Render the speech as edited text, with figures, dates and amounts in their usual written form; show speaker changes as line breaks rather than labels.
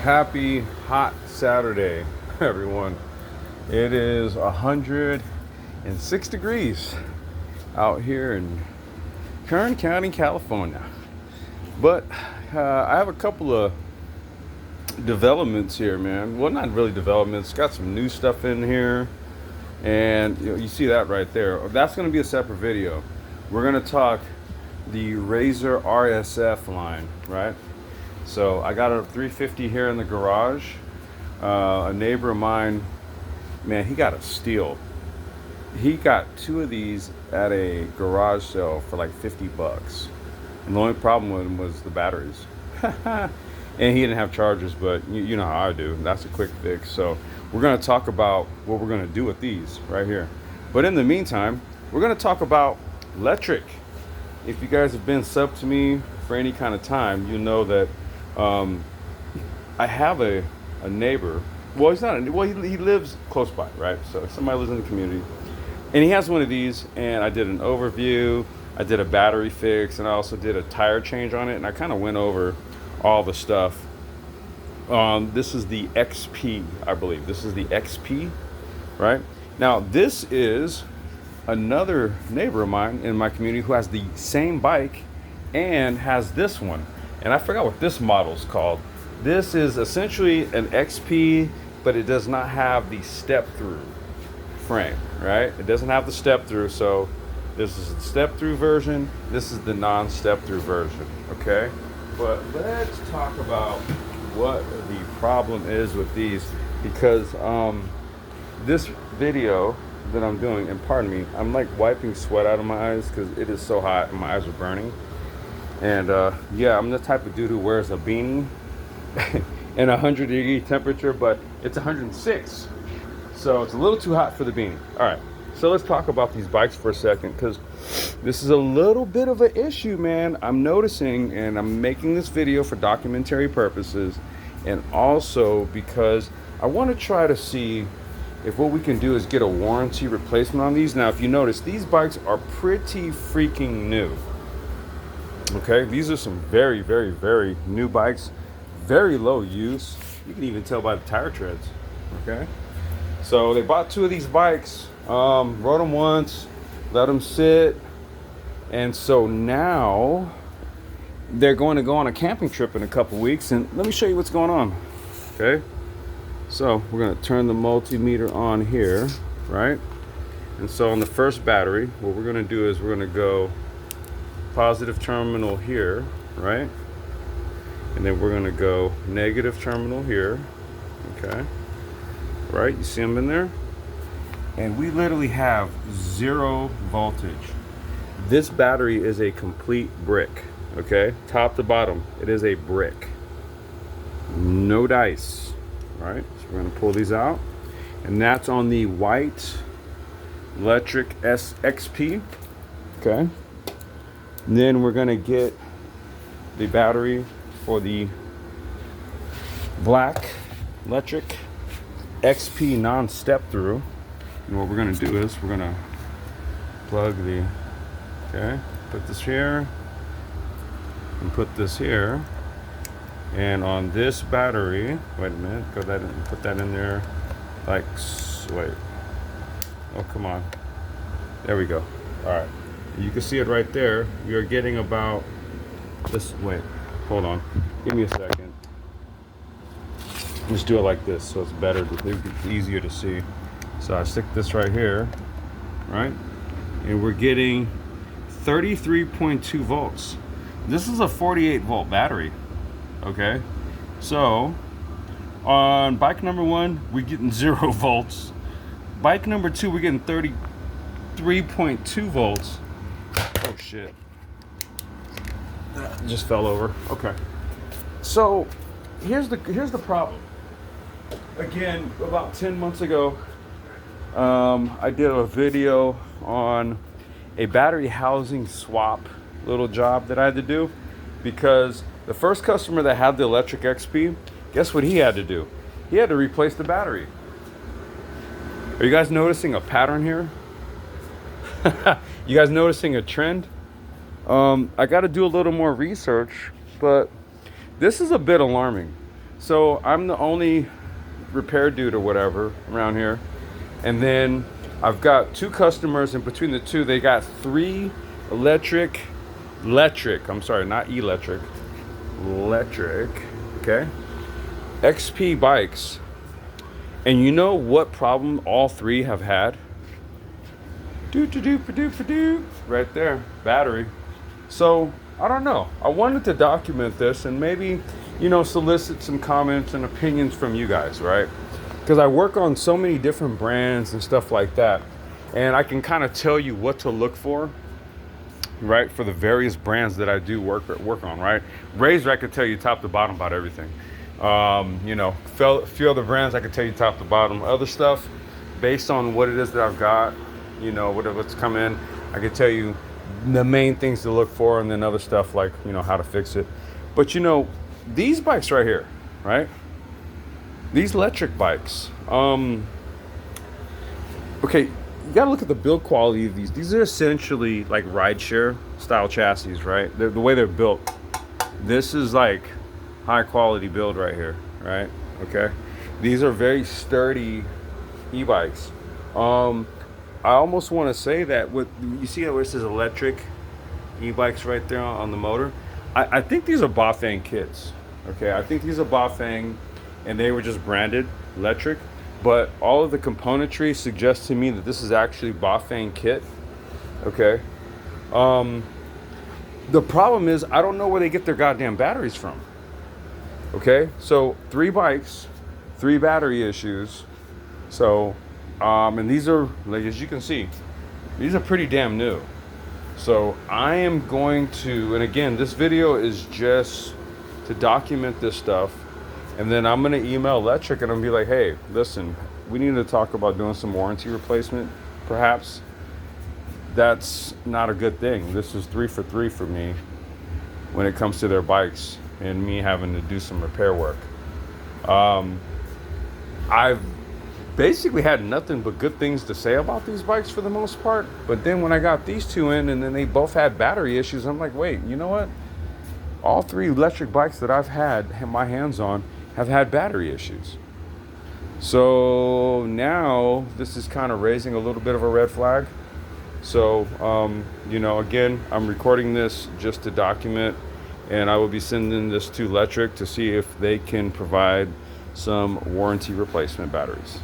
Happy hot Saturday, everyone. It is 106 degrees out here in Kern County, California. But I have a couple of developments here, man. Well, not really developments. Got some new stuff in here. And you see that right there. That's going to be a separate video. We're going to talk the Razor RSF line, right? So I got a 350 here in the garage. A neighbor of mine, man, he got a steal. He got two of these at a garage sale for like 50 bucks. And the only problem with them was the batteries. And he didn't have chargers, but you know how I do. That's a quick fix. So we're going to talk about what we're going to do with these right here. But in the meantime, we're going to talk about Lectric. If you guys have been sub to me for any kind of time, you know that I have a neighbor. Well, he's not. He lives close by, right? So somebody lives in the community, and he has one of these. And I did an overview. I did a battery fix, and I also did a tire change on it. And I kind of went over all the stuff. This is the XP, I believe. This is the XP, right? Now, this is another neighbor of mine in my community who has the same bike and has this one. And I forgot what this model is called. This is essentially an XP, but it does not have the step-through frame, right? It doesn't have the step-through, so this is the step-through version. This is the non-step-through version, okay? But let's talk about what the problem is with these, because this video that I'm doing, and pardon me, I'm like wiping sweat out of my eyes because it is so hot and my eyes are burning. And yeah, I'm the type of dude who wears a beanie in 100-degree temperature, but it's 106, so it's a little too hot for the beanie. All right, so let's talk about these bikes for a second, because this is a little bit of an issue, man. I'm noticing, and I'm making this video for documentary purposes, and also because I want to try to see if what we can do is get a warranty replacement on these. Now, if you notice, these bikes are pretty freaking new. Okay, these are some very, very, very new bikes, very low use. You can even tell by the tire treads. Okay, so they bought two of these bikes, rode them once, let them sit, and so now they're going to go on a camping trip in a couple weeks. And let me show you what's going on. Okay, so we're going to turn the multimeter on here, right? And so on the first battery, what we're going to do is we're going to go positive terminal here, right? And then we're going to go negative terminal here, okay? Right, you see them in there? And we literally have 0 voltage. This battery is a complete brick, okay? Top to bottom, it is a brick. No dice, right? So we're going to pull these out. And that's on the white Lectric XP, okay? And then we're going to get the battery for the black Lectric XP non-step through. And what we're going to do is we're going to plug the, okay, put this here and put this here. And on this battery, wait a minute, go ahead and put that in there like, wait, oh, come on. There we go. All right. You can see it right there. We are getting about this. Wait, hold on. Give me a second. Just do it like this, so it's better. It's easier to see. So I stick this right here, right? And we're getting 33.2 volts. This is a 48 volt battery. Okay. So on bike number 1, we're getting 0 volts. Bike number 2, we're getting 33.2 volts. Oh shit. Just fell over. Okay. So here's the problem. Again, about 10 months ago, I did a video on a battery housing swap little job that I had to do, because the first customer that had the Lectric XP, guess what he had to do? He had to replace the battery. Are you guys noticing a pattern here? You guys noticing a trend? I got to do a little more research, but this is a bit alarming. So I'm the only repair dude or whatever around here. And then I've got 2 customers, and between the 2, they got 3 Lectric, I'm sorry, not electric, Lectric, okay, XP bikes. And you know what problem all 3 have had? Right there, battery. So I don't know. I wanted to document this and maybe, solicit some comments and opinions from you guys, right? Because I work on so many different brands and stuff like that, and I can kind of tell you what to look for, right, for the various brands that I do work on, right? Razor, I could tell you top to bottom about everything. Few other brands, I could tell you top to bottom. Other stuff, based on what it is that I've got, what's come in, I could tell you the main things to look for, and then other stuff like, how to fix it. But these bikes right here, right? These Lectric bikes, okay, you gotta look at the build quality of these. These are essentially like rideshare style chassis, right? The way they're built. This is like high quality build right here, right? Okay, these are very sturdy e-bikes. I almost want to say that what you see where it says Lectric e-bikes right there on the motor. I think these are Bafang kits. Okay, I think these are Bafang, and they were just branded Lectric. But all of the componentry suggests to me that this is actually Bafang kit. Okay. The problem is I don't know where they get their goddamn batteries from. Okay, so 3 bikes, 3 battery issues. So, and these are, like, as you can see, these are pretty damn new. So I am going to, and again, this video is just to document this stuff. And then I'm going to email Lectric and I'm be like, hey, listen, we need to talk about doing some warranty replacement, perhaps. That's not a good thing. This is 3 for 3 for me when it comes to their bikes and me having to do some repair work. I've basically had nothing but good things to say about these bikes for the most part. But then when I got these 2 in and then they both had battery issues, I'm like, wait, you know what? All 3 electric bikes that I've had my hands on have had battery issues. So now this is kind of raising a little bit of a red flag. So, again, I'm recording this just to document, and I will be sending this to Lectric to see if they can provide some warranty replacement batteries.